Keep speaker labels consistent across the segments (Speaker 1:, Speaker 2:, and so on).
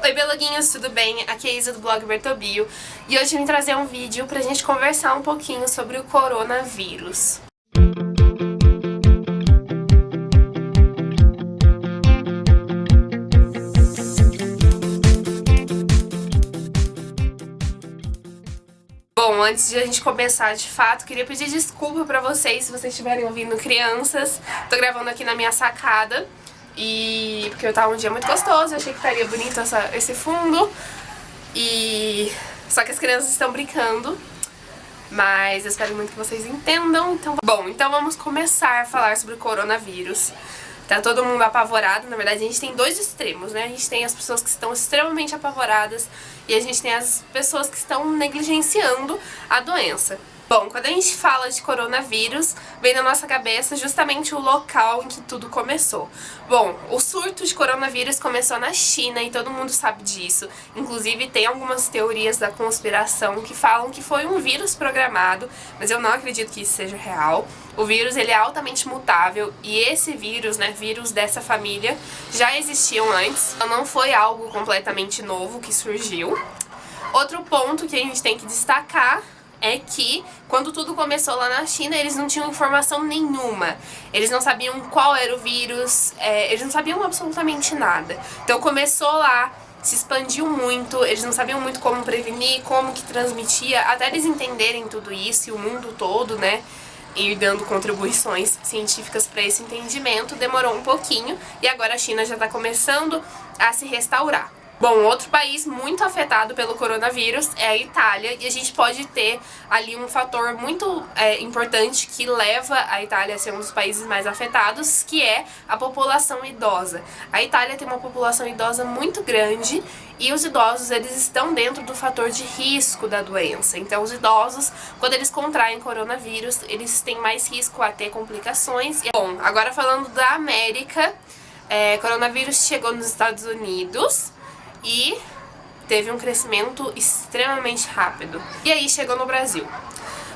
Speaker 1: Oi, beloguinhos, tudo bem? Aqui é a Isa do blog Bertobio e hoje eu vim trazer um vídeo pra gente conversar um pouquinho sobre o coronavírus. Bom, antes de a gente começar de fato, queria pedir desculpa pra vocês se vocês estiverem ouvindo crianças. Tô gravando aqui na minha sacada. Porque tava um dia muito gostoso, eu achei que estaria bonito esse fundo. Só que as crianças estão brincando, mas eu espero muito que vocês entendam. Então vamos começar a falar sobre o coronavírus. Tá todo mundo apavorado, na verdade a gente tem dois extremos, né? A gente tem as pessoas que estão extremamente apavoradas e a gente tem as pessoas que estão negligenciando a doença. Bom, quando a gente fala de coronavírus, vem na nossa cabeça justamente o local em que tudo começou. Bom, o surto de coronavírus começou na China e todo mundo sabe disso. Inclusive tem algumas teorias da conspiração que falam que foi um vírus programado, mas eu não acredito que isso seja real. O vírus ele é altamente mutável e esse vírus, né, vírus dessa família, já existiam antes. Não foi algo completamente novo que surgiu. Outro ponto que a gente tem que destacar é que, quando tudo começou lá na China, eles não tinham informação nenhuma. Eles não sabiam qual era o vírus, eles não sabiam absolutamente nada. Então começou lá, se expandiu muito, eles não sabiam muito como prevenir, como que transmitia, até eles entenderem tudo isso e o mundo todo, né, ir dando contribuições científicas para esse entendimento, demorou um pouquinho e agora a China já está começando a se restaurar. Bom, outro país muito afetado pelo coronavírus é a Itália, e a gente pode ter ali um fator muito importante que leva a Itália a ser um dos países mais afetados, que é a população idosa. A Itália tem uma população idosa muito grande e os idosos eles estão dentro do fator de risco da doença. Então os idosos, quando eles contraem coronavírus, eles têm mais risco a ter complicações. Bom, agora falando da América, coronavírus chegou nos Estados Unidos e teve um crescimento extremamente rápido. E aí chegou no Brasil.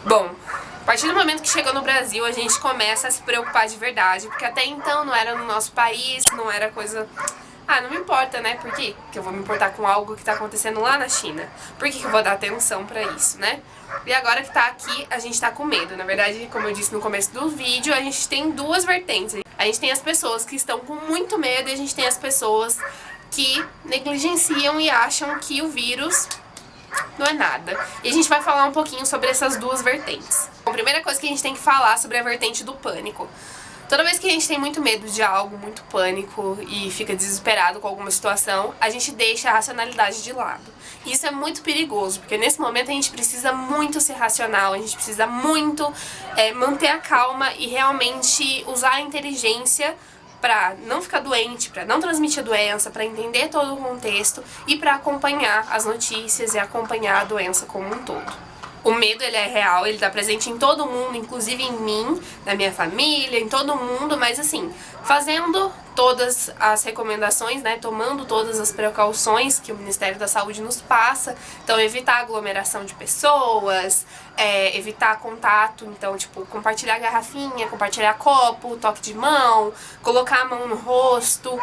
Speaker 1: Bom, a partir do momento que chegou no Brasil, a gente começa a se preocupar de verdade, porque até então não era no nosso país, não era coisa... Ah, não me importa, né? Por quê que eu vou me importar com algo que tá acontecendo lá na China? Por que eu vou dar atenção pra isso, né? E agora que tá aqui, a gente tá com medo. Na verdade, como eu disse no começo do vídeo, a gente tem duas vertentes. A gente tem as pessoas que estão com muito medo e a gente tem as pessoas que negligenciam e acham que o vírus não é nada. E a gente vai falar um pouquinho sobre essas duas vertentes. Bom, a primeira coisa que a gente tem que falar sobre a vertente do pânico. Toda vez que a gente tem muito medo de algo, muito pânico e fica desesperado com alguma situação, a gente deixa a racionalidade de lado. E isso é muito perigoso, porque nesse momento a gente precisa muito ser racional, a gente precisa muito manter a calma e realmente usar a inteligência para não ficar doente, para não transmitir a doença, para entender todo o contexto e para acompanhar as notícias e acompanhar a doença como um todo. O medo ele é real, ele tá presente em todo mundo, inclusive em mim, na minha família, em todo mundo, mas assim, fazendo todas as recomendações, né, tomando todas as precauções que o Ministério da Saúde nos passa, então evitar aglomeração de pessoas, evitar contato, então tipo, compartilhar garrafinha, compartilhar copo, toque de mão, colocar a mão no rosto,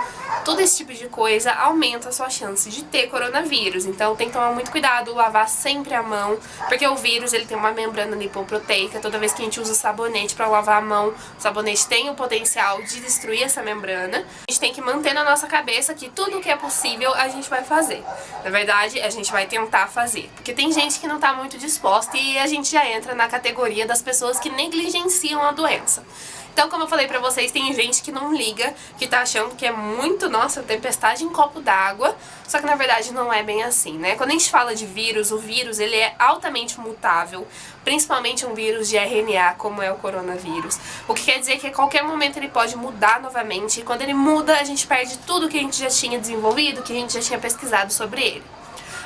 Speaker 1: todo esse tipo de coisa aumenta a sua chance de ter coronavírus, então tem que tomar muito cuidado, lavar sempre a mão, porque o vírus ele tem uma membrana lipoproteica, toda vez que a gente usa sabonete para lavar a mão, o sabonete tem o potencial de destruir essa membrana. A gente tem que manter na nossa cabeça que tudo que é possível a gente vai fazer. Na verdade, a gente vai tentar fazer. Porque tem gente que não tá muito disposta e a gente já entra na categoria das pessoas que negligenciam a doença. Então, como eu falei pra vocês, tem gente que não liga, que tá achando que é muito, nossa, tempestade em copo d'água, só que na verdade não é bem assim, né? Quando a gente fala de vírus, o vírus ele é altamente mutável, principalmente um vírus de RNA, como é o coronavírus. O que quer dizer que a qualquer momento ele pode mudar novamente, e quando ele muda, a gente perde tudo que a gente já tinha desenvolvido, que a gente já tinha pesquisado sobre ele.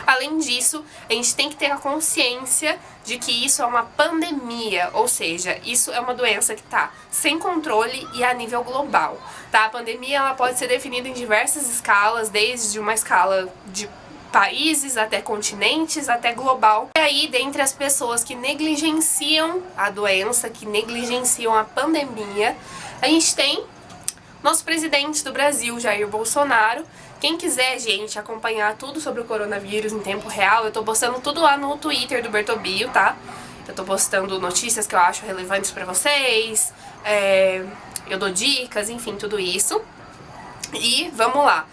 Speaker 1: Além disso, a gente tem que ter a consciência de que isso é uma pandemia, ou seja, isso é uma doença que está sem controle e a nível global, tá? A pandemia ela pode ser definida em diversas escalas, desde uma escala de países, até continentes, até global. E aí, dentre as pessoas que negligenciam a doença, que negligenciam a pandemia, a gente tem nosso presidente do Brasil, Jair Bolsonaro, Quem quiser, gente, acompanhar tudo sobre o coronavírus em tempo real, eu tô postando tudo lá no Twitter do Bertobio, tá? Eu tô postando notícias que eu acho relevantes pra vocês, eu dou dicas, enfim, tudo isso. E vamos lá.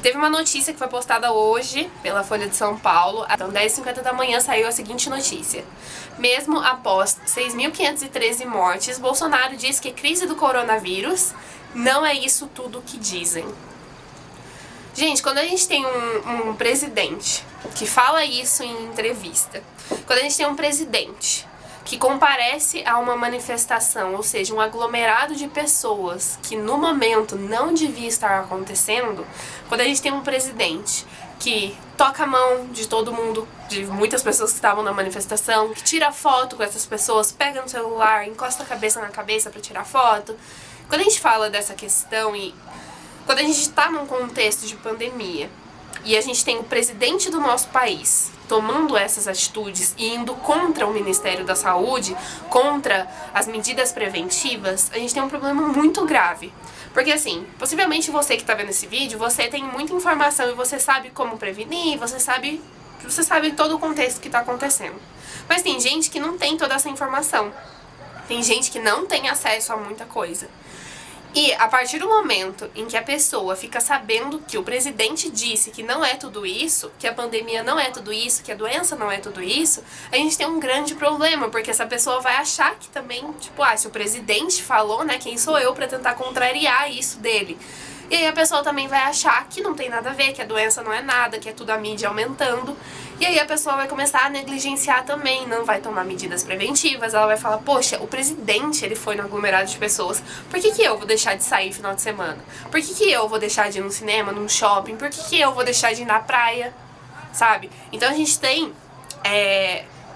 Speaker 1: Teve uma notícia que foi postada hoje pela Folha de São Paulo. Então, 10h50 da manhã saiu a seguinte notícia. Mesmo após 6.513 mortes, Bolsonaro diz que a crise do coronavírus não é isso tudo que dizem. Gente, quando a gente tem um presidente que fala isso em entrevista, quando a gente tem um presidente que comparece a uma manifestação, ou seja, um aglomerado de pessoas que no momento não devia estar acontecendo, quando a gente tem um presidente que toca a mão de todo mundo, de muitas pessoas que estavam na manifestação, que tira foto com essas pessoas, pega no celular, encosta a cabeça na cabeça para tirar foto. Quando a gente fala dessa questão e quando a gente está num contexto de pandemia e a gente tem o presidente do nosso país tomando essas atitudes e indo contra o Ministério da Saúde, contra as medidas preventivas, a gente tem um problema muito grave. Porque assim, possivelmente você que está vendo esse vídeo, você tem muita informação e você sabe como prevenir, você sabe todo o contexto que está acontecendo. Mas tem gente que não tem toda essa informação. Tem gente que não tem acesso a muita coisa. E a partir do momento em que a pessoa fica sabendo que o presidente disse que não é tudo isso, que a pandemia não é tudo isso, que a doença não é tudo isso, a gente tem um grande problema, porque essa pessoa vai achar que também, tipo, se o presidente falou, né, quem sou eu pra tentar contrariar isso dele? E aí a pessoa também vai achar que não tem nada a ver, que a doença não é nada, que é tudo a mídia aumentando. E aí a pessoa vai começar a negligenciar também, não vai tomar medidas preventivas, ela vai falar, poxa, o presidente, ele foi no aglomerado de pessoas, por que eu vou deixar de sair final de semana? Por que eu vou deixar de ir no cinema, num shopping? Por que eu vou deixar de ir na praia? Sabe? Então a gente tem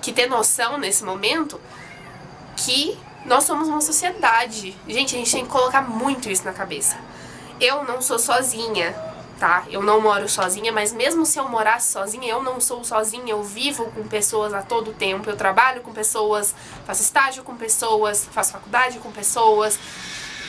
Speaker 1: que ter noção nesse momento que nós somos uma sociedade. Gente, a gente tem que colocar muito isso na cabeça. Eu não sou sozinha, tá? Eu não moro sozinha, mas mesmo se eu morasse sozinha, eu não sou sozinha, eu vivo com pessoas a todo tempo, eu trabalho com pessoas, faço estágio com pessoas, faço faculdade com pessoas,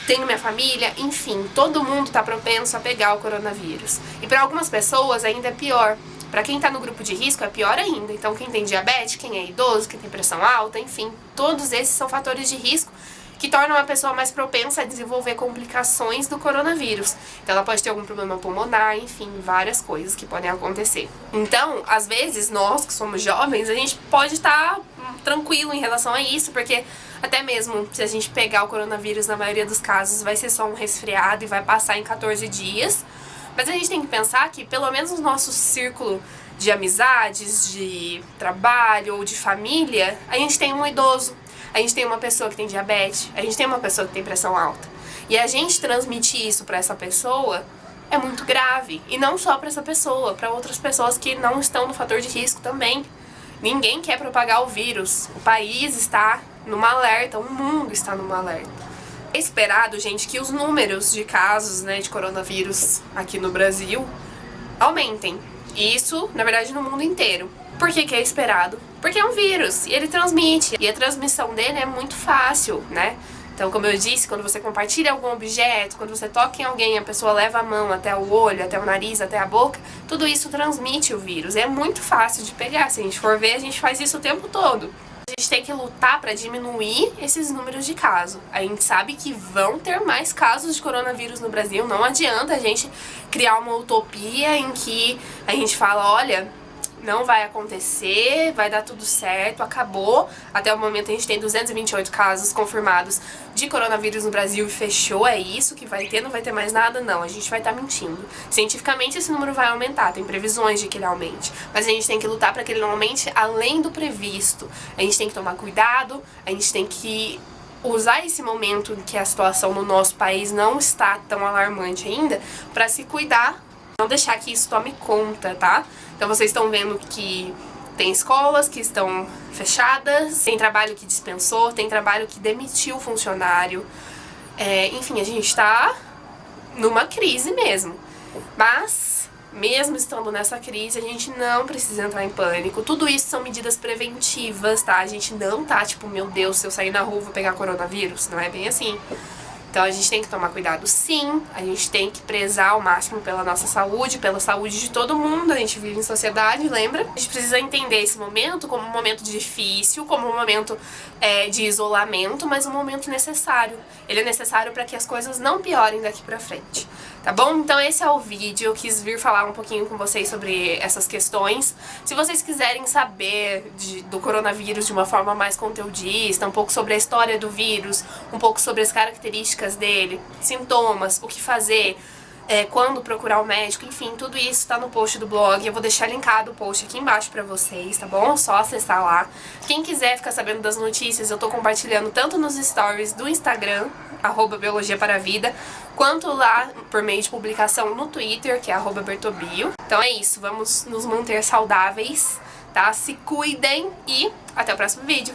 Speaker 1: tenho minha família, enfim, todo mundo tá propenso a pegar o coronavírus. E para algumas pessoas ainda é pior. Para quem tá no grupo de risco é pior ainda. Então quem tem diabetes, quem é idoso, quem tem pressão alta, enfim, todos esses são fatores de risco que tornam a pessoa mais propensa a desenvolver complicações do coronavírus. Então ela pode ter algum problema pulmonar, enfim, várias coisas que podem acontecer. Então, às vezes, nós que somos jovens, a gente pode estar tranquilo em relação a isso, porque até mesmo se a gente pegar o coronavírus, na maioria dos casos, vai ser só um resfriado e vai passar em 14 dias. Mas a gente tem que pensar que, pelo menos no nosso círculo de amizades, de trabalho ou de família, a gente tem um idoso, a gente tem uma pessoa que tem diabetes, a gente tem uma pessoa que tem pressão alta. E a gente transmitir isso pra essa pessoa é muito grave. E não só pra essa pessoa, pra outras pessoas que não estão no fator de risco também. Ninguém quer propagar o vírus. O país está numa alerta, o mundo está numa alerta. É esperado, gente, que os números de casos, né, de coronavírus aqui no Brasil aumentem. E isso, na verdade, no mundo inteiro. Por que é esperado? Porque é um vírus e ele transmite. E a transmissão dele é muito fácil, né? Então, como eu disse, quando você compartilha algum objeto, quando você toca em alguém, a pessoa leva a mão até o olho, até o nariz, até a boca, tudo isso transmite o vírus. É muito fácil de pegar. Se a gente for ver, a gente faz isso o tempo todo. A gente tem que lutar para diminuir esses números de casos. A gente sabe que vão ter mais casos de coronavírus no Brasil. Não adianta a gente criar uma utopia em que a gente fala, olha, não vai acontecer, vai dar tudo certo, acabou. Até o momento a gente tem 228 casos confirmados de coronavírus no Brasil e fechou, é isso que vai ter, não vai ter mais nada? Não, a gente vai estar mentindo. Cientificamente esse número vai aumentar, tem previsões de que ele aumente, mas a gente tem que lutar para que ele não aumente além do previsto. A gente tem que tomar cuidado, a gente tem que usar esse momento em que a situação no nosso país não está tão alarmante ainda para se cuidar, não deixar que isso tome conta, tá? Então vocês estão vendo que tem escolas que estão fechadas, tem trabalho que dispensou, tem trabalho que demitiu o funcionário. Enfim, a gente tá numa crise mesmo. Mas, mesmo estando nessa crise, a gente não precisa entrar em pânico. Tudo isso são medidas preventivas, tá? A gente não tá tipo, meu Deus, se eu sair na rua vou pegar coronavírus. Não é bem assim. Então a gente tem que tomar cuidado sim, a gente tem que prezar ao máximo pela nossa saúde, pela saúde de todo mundo, a gente vive em sociedade, lembra? A gente precisa entender esse momento como um momento difícil, como um momento de isolamento, mas um momento necessário. Ele é necessário para que as coisas não piorem daqui pra frente, tá bom? Então esse é o vídeo, eu quis vir falar um pouquinho com vocês sobre essas questões. Se vocês quiserem saber do coronavírus de uma forma mais conteudista, um pouco sobre a história do vírus, um pouco sobre as características dele, sintomas, o que fazer, quando procurar o médico, enfim, tudo isso tá no post do blog. Eu vou deixar linkado o post aqui embaixo pra vocês, tá bom? Só acessar lá. Quem quiser ficar sabendo das notícias, eu tô compartilhando tanto nos stories do Instagram, @biologiaparavida, quanto lá por meio de publicação no Twitter, que é @bertobio. Então é isso, vamos nos manter saudáveis, tá? Se cuidem e até o próximo vídeo.